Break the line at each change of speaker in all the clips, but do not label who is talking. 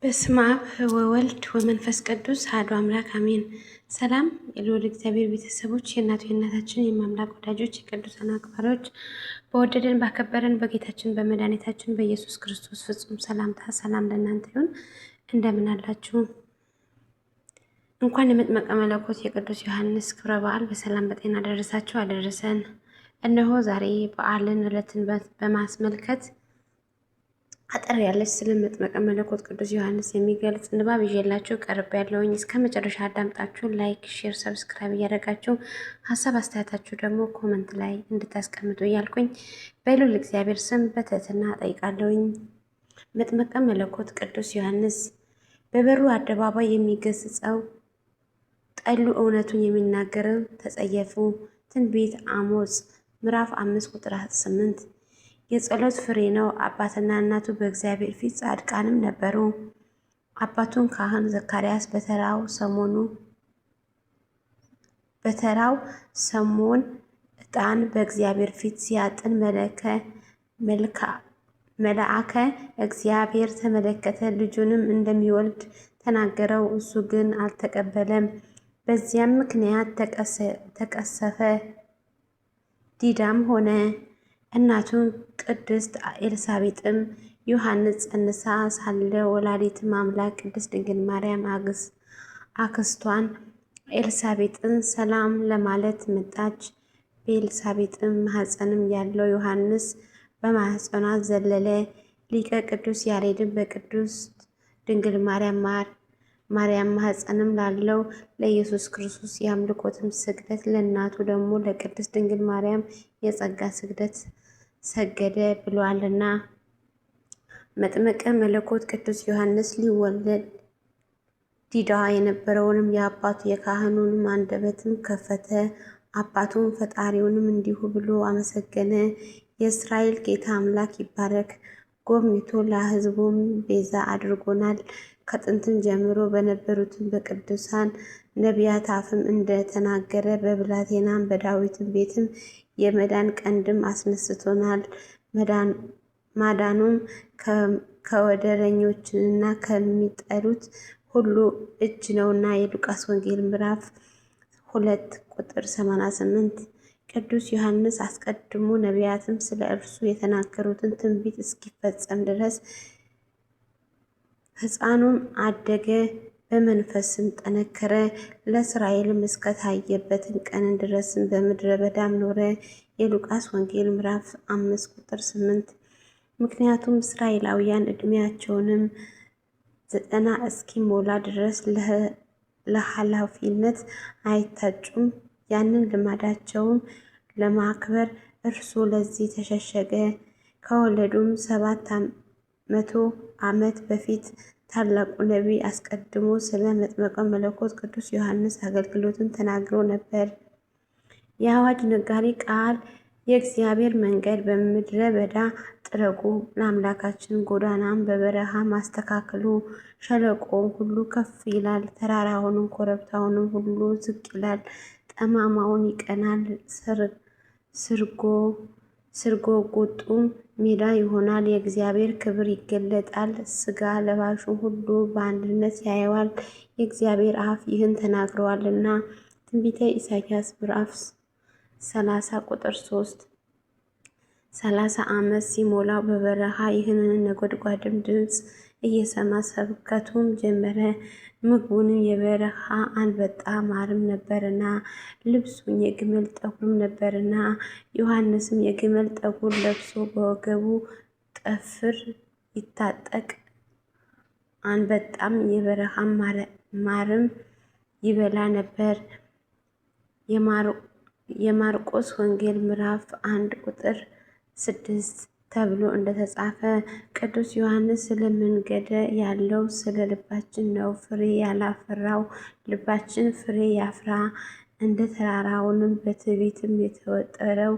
በስመ አብ ወወልድ ወመንፈስ ቅዱስ አሐዱ አምላክ አሜን። ሰላም የልዑል እግዚአብሔር ቤተሰቦች፣ የእናታችን የማምላክ ወዳጆች፣ የቅዱሳን አክባሪዎች፣ በወደደን ባከበረን በጌታችን በመድኃኒታችን በኢየሱስ ክርስቶስ ፍጹም ሰላምታ ሰላም ለእናንተ ይሁን። እንደምን አላችሁ? እንኳን የመጥምቀ መለኮት የቅዱስ ዮሐንስ ክብረ በዓል በሰላም በጤና አደረሳችሁ አደረሰን። እነሆ ዛሬ በዓልን ዕለትን በማስመልከት አጠር ያለች ስለ መጥምቀ መለኮት ቅዱስ ዮሐንስ የሚገልጽ ንባብ ይዤላችሁ ቀርብ ያለውኝ። እስከ መጨረሻ አዳምጣችሁ ላይክ፣ ሼር፣ ሰብስክራይብ እያደረጋችሁ ሀሳብ አስተያየታችሁ ደግሞ ኮመንት ላይ እንድታስቀምጡ እያልኩኝ በልዑል እግዚአብሔር ስም በትህትና ጠይቃለሁኝ። መጥምቀ መለኮት ቅዱስ ዮሐንስ በበሩ አደባባይ የሚገስጸው ጠሉ እውነቱን የሚናገረው ተጸየፉ። ትንቢተ አሞጽ ምዕራፍ 5 ቁጥር 8 የጸሎት ፍሬ ነው። አባትና እናቱ በእግዚአብሔር ፊት ጻድቃንም ነበሩ። አባቱን ካህን ዘካርያስ በተራው ሰሞን ዕጣን በእግዚአብሔር ፊት ሲያጥን መልአከ እግዚአብሔር ተመለከተ። ልጁንም እንደሚወልድ ተናገረው። እሱ ግን አልተቀበለም። በዚያም ምክንያት ተቀሰፈ፣ ዲዳም ሆነ። እናቱን ቅድስት ኤልሳቤጥም ዮሐንስ ጸንሳ ሳለ ወላዲተ አምላክ ቅድስት ድንግል ማርያም አክስቷን ኤልሳቤጥን ሰላም ለማለት መጣች። በኤልሳቤጥም ማኅፀንም ያለው ዮሐንስ በማኅፀኗ ዘለለ። ሊቀ ቅዱስ ያሬድም በቅድስት ድንግል ማርያም ማኅፀንም ላለው ለኢየሱስ ክርስቶስ የአምልኮትም ስግደት ለእናቱ ደግሞ ለቅድስት ድንግል ማርያም የጸጋ ስግደት ሰገደ ብሏልና። መጥምቀ መለኮት ቅዱስ ዮሐንስ ሊወለድ ዲዳ የነበረውንም የአባቱ የካህኑንም አንደበትም ከፈተ። አባቱም ፈጣሪውንም እንዲሁ ብሎ አመሰገነ። የእስራኤል ጌታ አምላክ ይባረክ፣ ጎብኝቶ ለሕዝቡም ቤዛ አድርጎናል። ከጥንትም ጀምሮ በነበሩትም በቅዱሳን ነቢያት አፍም እንደተናገረ በብላቴናም በዳዊትም ቤትም የመዳን ቀንድም አስነስቶናል። ማዳኑም ከወደረኞችና ከሚጠሉት ሁሉ እጅ ነውና። የሉቃስ ወንጌል ምዕራፍ 2 ቁጥር 88 ቅዱስ ዮሐንስ አስቀድሞ ነቢያትም ስለ እርሱ የተናገሩትን ትንቢት እስኪፈጸም ድረስ ሕፃኑም አደገ፣ በመንፈስም ጠነከረ። ለእስራኤልም እስከታየበትን ቀን ድረስም በምድረ በዳም ኖረ። የሉቃስ ወንጌል ምዕራፍ 5 ቁጥር 8 ምክንያቱም እስራኤላውያን ዕድሜያቸውንም 90 እስኪሞላ ድረስ ለኃላፊነት አይታጩም። ያንን ልማዳቸውም ለማክበር እርሱ ለዚህ ተሸሸገ። ከወለዱም 700 ዓመት በፊት ታላቁ ነቢይ አስቀድሞ ስለ መጥምቀ መለኮት ቅዱስ ዮሐንስ አገልግሎትን ተናግሮ ነበር። የአዋጅ ነጋሪ ቃል የእግዚአብሔር መንገድ በምድረ በዳ ጥረጉ፣ ለአምላካችን ጎዳናም በበረሃ ማስተካከሉ። ሸለቆውን ሁሉ ከፍ ይላል፣ ተራራውንም ኮረብታውንም ሁሉ ዝቅ ይላል። ጠማማውን ይቀናል፣ ስርጎጉጡም ሜዳ ይሆናል። የእግዚአብሔር ክብር ይገለጣል፣ ሥጋ ለባሹ ሁሉ በአንድነት ያየዋል። የእግዚአብሔር አፍ ይህን ተናግረዋልና። ትንቢተ ኢሳይያስ ምዕራፍ 30 ቁጥር 3 30 ዓመት ሲሞላው በበረሃ ይህንን ነጎድጓድም ድምፅ እየሰማ ስብከቱን ጀመረ። ምግቡንም የበረሃ አንበጣ ማርም ነበርና፣ ልብሱም የግመል ጠጉርም ነበርና። ዮሐንስም የግመል ጠጉር ለብሶ በወገቡ ጠፍር ይታጠቅ፣ አንበጣም የበረሃ ማርም ይበላ ነበር። የማርቆስ ወንጌል ምዕራፍ 1 ቁጥር 6 ተብሎ እንደተጻፈ ቅዱስ ዮሐንስ ስለ መንገደ ያለው ስለ ልባችን ነው። ፍሬ ያላፈራው ልባችን ፍሬ ያፍራ። እንደ ተራራውንም በትዕቢትም የተወጠረው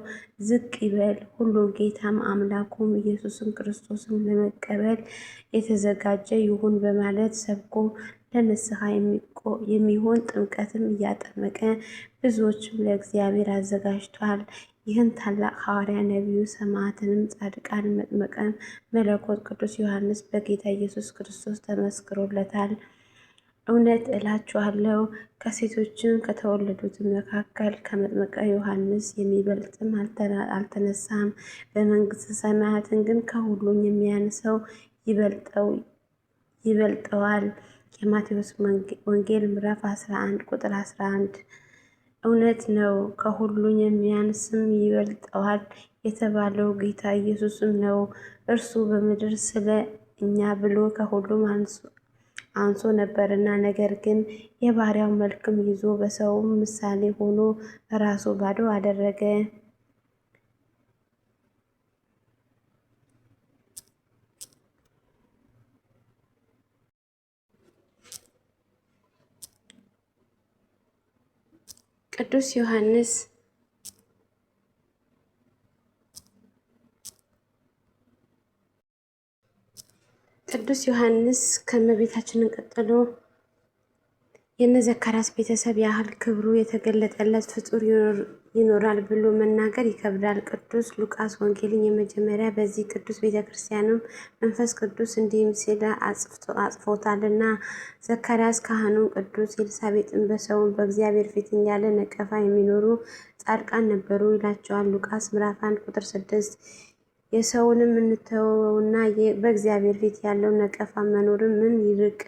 ዝቅ ይበል። ሁሉን ጌታም አምላኩም ኢየሱስን ክርስቶስን ለመቀበል የተዘጋጀ ይሁን በማለት ሰብኮ ለንስሐ የሚሆን ጥምቀትም እያጠመቀ ብዙዎችም ለእግዚአብሔር አዘጋጅቷል። ይህን ታላቅ ሐዋርያ ነቢዩ፣ ሰማዕትንም ጻድቃን መጥምቀ መለኮት ቅዱስ ዮሐንስ በጌታ ኢየሱስ ክርስቶስ ተመስክሮለታል። እውነት እላችኋለሁ ከሴቶችም ከተወለዱት መካከል ከመጥምቀ ዮሐንስ የሚበልጥም አልተነሳም። በመንግሥተ ሰማያትን ግን ከሁሉም የሚያንሰው ይበልጠዋል። የማቴዎስ ወንጌል ምዕራፍ 11 ቁጥር 11። እውነት ነው፣ ከሁሉም የሚያንስም ይበልጠዋል የተባለው ጌታ ኢየሱስም ነው። እርሱ በምድር ስለ እኛ ብሎ ከሁሉም አንሶ ነበርና፣ ነገር ግን የባሪያው መልክም ይዞ በሰውም ምሳሌ ሆኖ ራሱ ባዶ አደረገ። ቅዱስ ዮሐንስ ከእመቤታችን ቀጥሎ የነ ዘካርያስ ቤተሰብ ያህል ክብሩ የተገለጠለት ፍጡር ይኖራል ብሎ መናገር ይከብዳል። ቅዱስ ሉቃስ ወንጌልን የመጀመሪያ በዚህ ቅዱስ ቤተ ክርስቲያንም መንፈስ ቅዱስ እንዲህ ሲል አጽፎታልና፣ ዘካርያስ ካህኑን ቅዱስ ኤልሳቤጥን በሰውን በእግዚአብሔር ፊት ያለ ነቀፋ የሚኖሩ ጻድቃን ነበሩ ይላቸዋል። ሉቃስ ምዕራፍ 1 ቁጥር 6። የሰውንም እንተወውና በእግዚአብሔር ፊት ያለው ነቀፋ መኖርን ምን ይርቅ!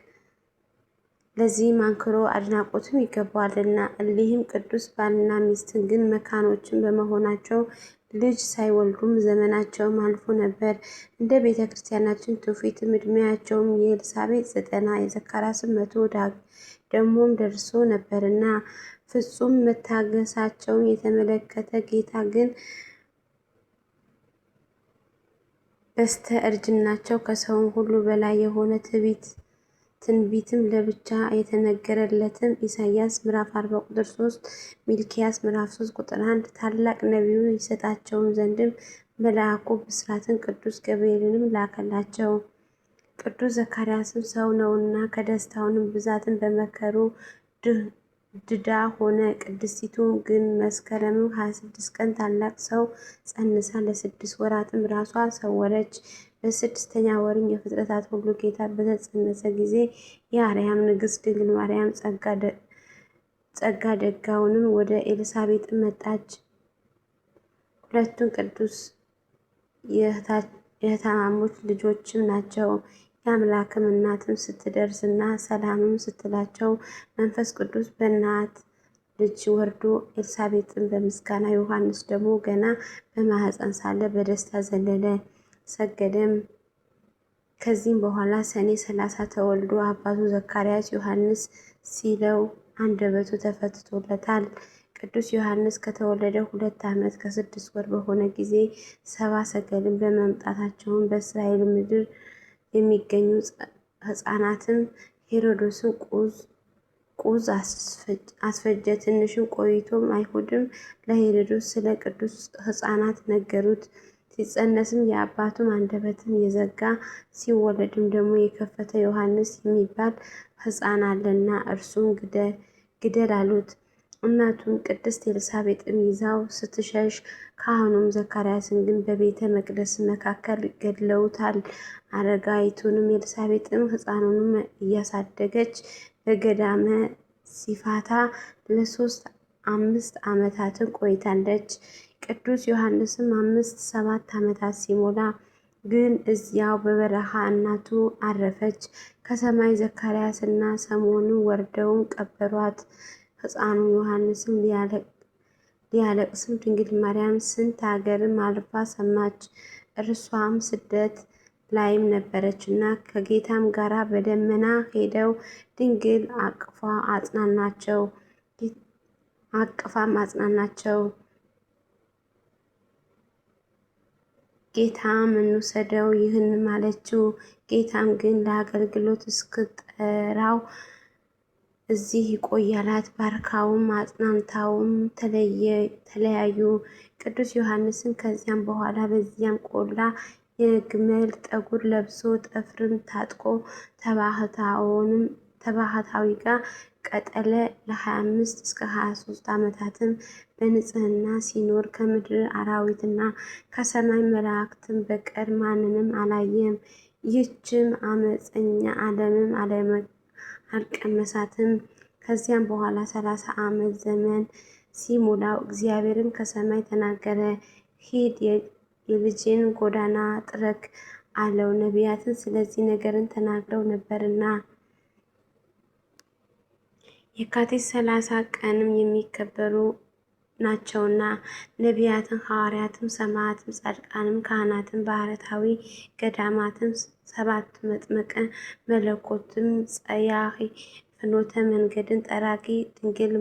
ለዚህም አንክሮ አድናቆትም ይገባዋልና። እሊህም ቅዱስ ባልና ሚስትን ግን መካኖችን በመሆናቸው ልጅ ሳይወልዱም ዘመናቸውም አልፎ ነበር። እንደ ቤተ ክርስቲያናችን ትውፊትም ዕድሜያቸውም የኤልሳቤጥ 90 የዘካርያስም 100 ደግሞም ደርሶ ነበርና ፍጹም መታገሳቸውን የተመለከተ ጌታ ግን በስተ እርጅናቸው ከሰውም ሁሉ በላይ የሆነ ትንቢትም ለብቻ የተነገረለትም ኢሳይያስ ምዕራፍ 40 ቁጥር 3፣ ሚልክያስ ምዕራፍ 3 ቁጥር 1 ታላቅ ነቢዩ ይሰጣቸውም ዘንድም መልአኩ ብስራትን ቅዱስ ገብርኤልንም ላከላቸው። ቅዱስ ዘካርያስም ሰው ነውና ከደስታውንም ብዛትን በመከሩ ድዳ ሆነ። ቅድስቲቱ ግን መስከረምም 26 ቀን ታላቅ ሰው ጸንሳ ለ6 ወራትም ራሷ ሰወረች። በ6ኛ ወርም የፍጥረታት ሁሉ ጌታ በተጸነሰ ጊዜ የአርያም ንግሥት ድንግል ማርያም ጸጋ ደጋውንም ወደ ኤልሳቤጥ መጣች። ሁለቱም ቅዱስ የህታማሞች ልጆችም ናቸው። የአምላክም እናትም ስትደርስና ሰላምም ስትላቸው መንፈስ ቅዱስ በእናት ልጅ ወርዶ ኤልሳቤጥን በምስጋና ዮሐንስ ደግሞ ገና በማኅፀን ሳለ በደስታ ዘለለ ሰገደም። ከዚህም በኋላ ሰኔ 30 ተወልዶ አባቱ ዘካርያስ ዮሐንስ ሲለው አንደበቱ ተፈትቶለታል። ቅዱስ ዮሐንስ ከተወለደ 2 ዓመት ከ6 ወር በሆነ ጊዜ ሰብአ ሰገልን በመምጣታቸውን በእስራኤል ምድር የሚገኙ ሕፃናትም ሄሮድስን ቁዝ አስፈጀ። ትንሽም ቆይቶም አይሁድም ለሄሮድስ ስለ ቅዱስ ሕፃናት ነገሩት። ሲጸነስም የአባቱም አንደበትም የዘጋ ሲወለድም ደግሞ የከፈተ ዮሐንስ የሚባል ሕፃን አለና እርሱም ግደል አሉት። እናቱም ቅድስት ኤልሳቤጥም ይዛው ስትሸሽ ካህኑም ዘካርያስን ግን በቤተ መቅደስ መካከል ገድለውታል። አረጋዊቱንም ኤልሳቤጥም ሕፃኑንም እያሳደገች በገዳመ ሲፋታ ለ3-5 ዓመታትን ቆይታለች። ቅዱስ ዮሐንስም 5-7 ዓመታት ሲሞላ ግን እዚያው በበረሃ እናቱ አረፈች። ከሰማይ ዘካርያስና ሰሞኑን ወርደውም ቀበሯት። ሕፃኑ ዮሐንስም ሊያለቅስም ድንግል ማርያም ስንት ሀገርም አልፋ ሰማች። እርሷም ስደት ላይም ነበረችና ከጌታም ጋር በደመና ሄደው ድንግል አቅፋም አጽናናቸው። ጌታም እንውሰደው ይህንም አለችው። ጌታም ግን ለአገልግሎት እስክጠራው እዚህ ይቆያላት። ባርካውም አጽናንታውም ተለያዩ። ቅዱስ ዮሐንስን ከዚያም በኋላ በዚያም ቆላ የግመል ጠጉር ለብሶ ጠፍርም ታጥቆ ተባሕታውንም ተባህታዊ ጋር ቀጠለ። ለ25 እስከ 23 ዓመታትም በንጽህና ሲኖር ከምድር አራዊትና ከሰማይ መላእክትም በቀር ማንንም አላየም። ይህችም አመፀኛ ዓለምም አልቀመሳትም። ከዚያም በኋላ 30 ዓመት ዘመን ሲሞላው እግዚአብሔርም ከሰማይ ተናገረ፣ ሂድ የልጄን ጎዳና ጥረግ አለው። ነቢያትን ስለዚህ ነገርን ተናግረው ነበርና። የካቲት 30 ቀንም የሚከበሩ ናቸውና ነቢያትን፣ ሐዋርያትም፣ ሰማዕትም፣ ጻድቃንም፣ ካህናትም፣ ባህታዊ ገዳማትም፣ 7 መጥምቀ መለኮትም፣ ጸያሒ ፍኖተ መንገድን ጠራጊ፣ ድንግል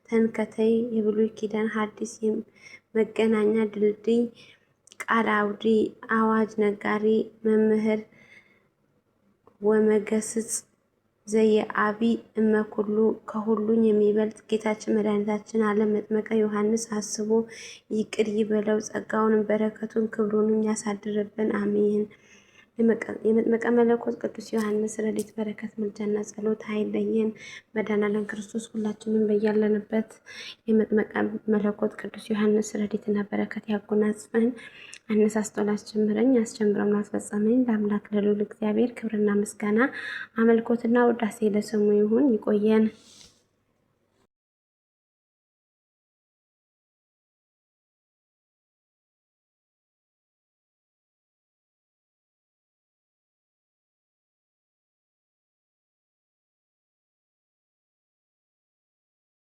ተንከተይ፣ የብሉይ ኪዳን ሐዲስ መገናኛ ድልድይ፣ ቃለ ዓውዲ፣ አዋጅ ነጋሪ፣ መምህር ወመገስጽ ዘየአብይ እመኩሉ ከሁሉም የሚበልጥ ጌታችን መድኃኒታችን ዓለም መጥመቀ ዮሐንስ አስቦ ይቅር ይበለው፣ ጸጋውንም በረከቱን ክብሩንም ያሳድርብን፣ አሜን። የመጥመቀ መለኮት ቅዱስ ዮሐንስ ረድኤት በረከት ምልጃና ጸሎት አይለየን። መድኃኔዓለም ክርስቶስ ሁላችንም በያለንበት የመጥመቀ መለኮት ቅዱስ ዮሐንስ ረድኤትና በረከት ያጎናጽፈን። አነሳስቶ ላስጀምረኝ አስጀምረም ላስፈጸመኝ ለአምላክ ለልዑል እግዚአብሔር ክብርና ምስጋና አመልኮትና ውዳሴ ለስሙ ይሁን። ይቆየን።